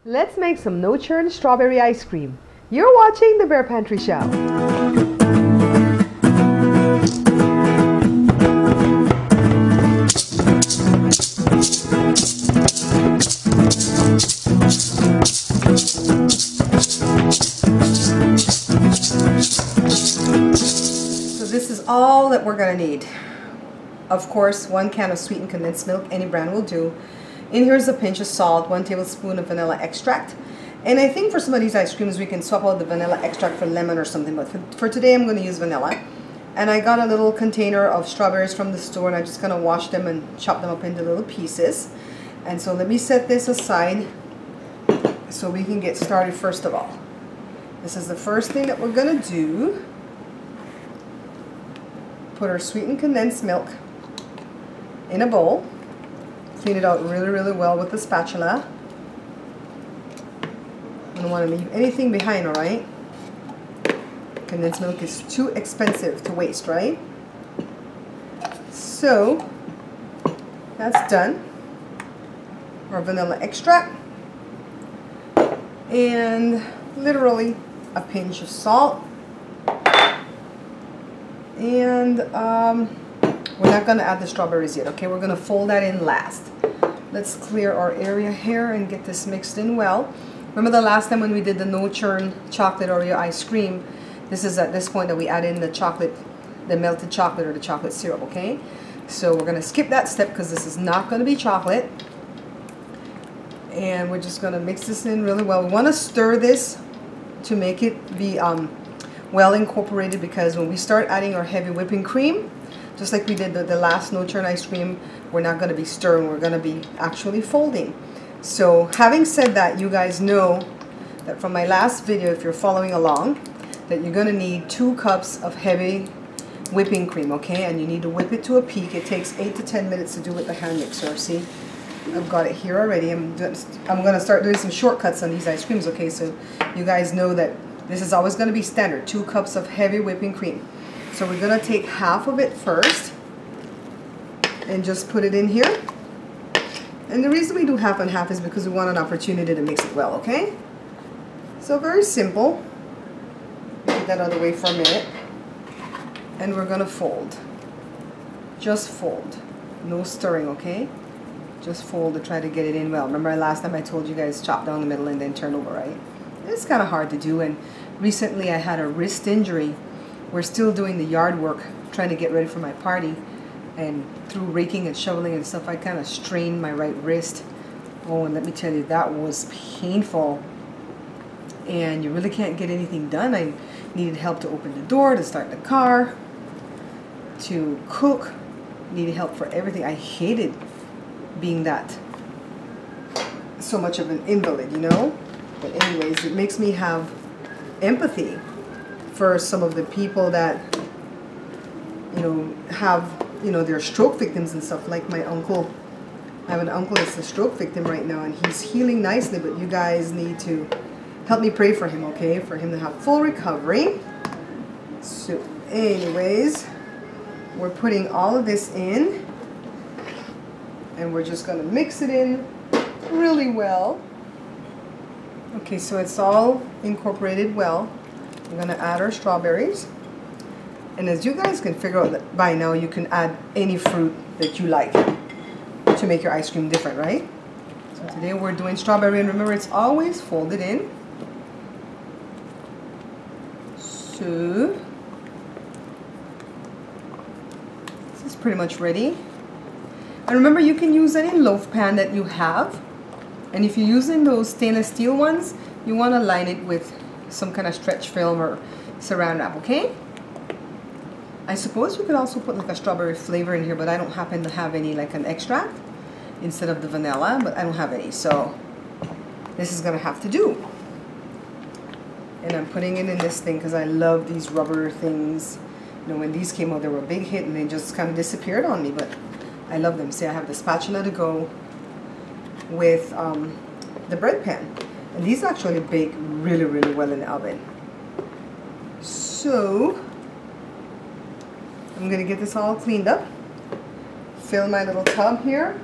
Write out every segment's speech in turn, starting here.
Let's make some no-churn strawberry ice cream. You're watching the Bear Pantry Show. So this is all that we're going to need. Of course, 1 can of sweetened condensed milk, any brand will do. In here is a pinch of salt, 1 tablespoon of vanilla extract. And I think for some of these ice creams we can swap out the vanilla extract for lemon or something, but for today I'm going to use vanilla. And I got a little container of strawberries from the store, and I'm just going to wash them and chop them up into little pieces. And so let me set this aside so we can get started first of all. This is the first thing that we're going to do. Put our sweetened condensed milk in a bowl. Clean it out really, really well with the spatula. I don't want to leave anything behind, alright? Condensed milk is too expensive to waste, right? So, that's done. Our vanilla extract. And literally a pinch of salt. And we're not going to add the strawberries yet, okay? We're going to fold that in last. Let's clear our area here and get this mixed in well. Remember the last time when we did the no-churn chocolate Oreo ice cream? This is at this point that we add in the chocolate, the melted chocolate or the chocolate syrup, okay? So we're going to skip that step because this is not going to be chocolate. And we're just going to mix this in really well. We want to stir this to make it be well incorporated, because when we start adding our heavy whipping cream, just like we did the last no-churn ice cream, we're not going to be stirring, we're going to be actually folding. So having said that, you guys know that from my last video, if you're following along, that you're going to need 2 cups of heavy whipping cream, okay? And you need to whip it to a peak. It takes 8 to 10 minutes to do with the hand mixer. See, I've got it here already. I'm going to start doing some shortcuts on these ice creams, okay? So you guys know that this is always going to be standard, 2 cups of heavy whipping cream. So we're going to take half of it first and just put it in here. And the reason we do half and half is because we want an opportunity to mix it well, okay? So very simple. Get that out of the way for a minute. And we're going to fold. Just fold. No stirring, okay? Just fold to try to get it in well. Remember last time I told you guys chop down the middle and then turn over, right? It's kind of hard to do, and recently I had a wrist injury. We're still doing the yard work, trying to get ready for my party, and through raking and shoveling and stuff, I kind of strained my right wrist. Oh, and let me tell you, that was painful, and you really can't get anything done. I needed help to open the door, to start the car, to cook, needed help for everything. I hated being that so much of an invalid, you know? But anyways, it makes me have empathy for some of the people that, you know, have, you know, they're stroke victims and stuff, like my uncle. I have an uncle that's a stroke victim right now, and he's healing nicely, but you guys need to help me pray for him, okay? For him to have full recovery. So anyways, we're putting all of this in, and we're just going to mix it in really well. Okay, so it's all incorporated well. We're going to add our strawberries. And as you guys can figure out that by now, you can add any fruit that you like to make your ice cream different, right? So today we're doing strawberry, and remember, it's always folded in. So this is pretty much ready. And remember, you can use any loaf pan that you have. And if you're using those stainless steel ones, you want to line it with some kind of stretch film or saran wrap, okay? I suppose you could also put like a strawberry flavor in here, but I don't happen to have any, like an extract instead of the vanilla, but I don't have any, so this is going to have to do. And I'm putting it in this thing because I love these rubber things. You know, when these came out, they were a big hit and they just kind of disappeared on me, but I love them. See, I have the spatula to go with the bread pan, and these actually bake really, really well in the oven. So I'm gonna get this all cleaned up, fill my little tub here,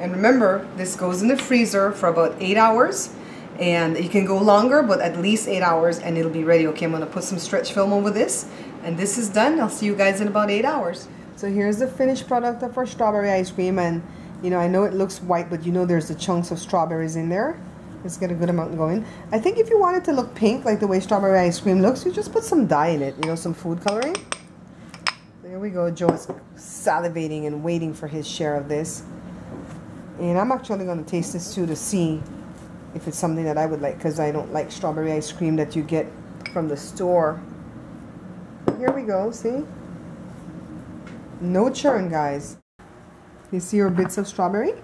And remember, this goes in the freezer for about 8 hours. And you can go longer, but at least 8 hours and it'll be ready. Okay, I'm gonna put some stretch film over this. And this is done. I'll see you guys in about 8 hours. So here's the finished product of our strawberry ice cream. And you know, I know it looks white, but you know there's the chunks of strawberries in there. Let's get a good amount going. I think if you want it to look pink, like the way strawberry ice cream looks, you just put some dye in it, you know, some food coloring. There we go. Joe is salivating and waiting for his share of this. And I'm actually going to taste this too to see if it's something that I would like, because I don't like strawberry ice cream that you get from the store. Here we go, see? No churn, guys. You see your bits of strawberry?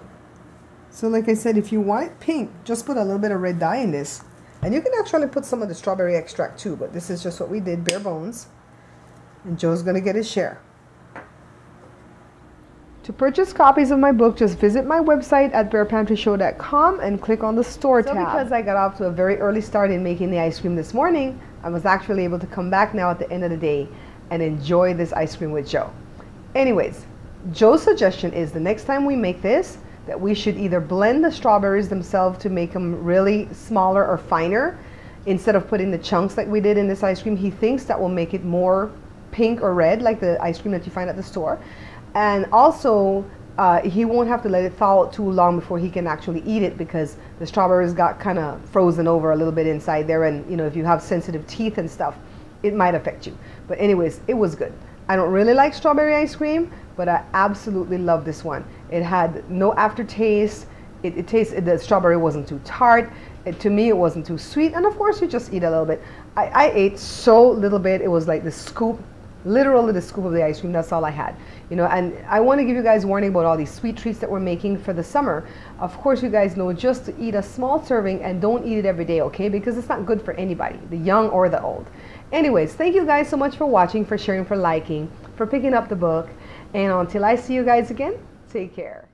So like I said, if you want it pink, just put a little bit of red dye in this. And you can actually put some of the strawberry extract too, but this is just what we did, bare bones. And Joe's going to get his share. To purchase copies of my book, just visit my website at bearpantryshow.com and click on the store tab. So because I got off to a very early start in making the ice cream this morning, I was actually able to come back now at the end of the day and enjoy this ice cream with Joe. Anyways, Joe's suggestion is the next time we make this, that we should either blend the strawberries themselves to make them really smaller or finer instead of putting the chunks like we did in this ice cream. He thinks that will make it more pink or red like the ice cream that you find at the store. And also he won't have to let it thaw out too long before he can actually eat it, because the strawberries got kind of frozen over a little bit inside there, and you know, if you have sensitive teeth and stuff, it might affect you. But anyways, it was good. I don't really like strawberry ice cream, but I absolutely love this one. It had no aftertaste. It tasted, the strawberry wasn't too tart. To me, it wasn't too sweet. And of course, you just eat a little bit. I ate so little bit. It was like the scoop, literally the scoop of the ice cream. That's all I had. You know, and I want to give you guys warning about all these sweet treats that we're making for the summer. Of course, you guys know just to eat a small serving and don't eat it every day, okay? Because it's not good for anybody, the young or the old. Anyways, thank you guys so much for watching, for sharing, for liking, for picking up the book. And until I see you guys again, take care.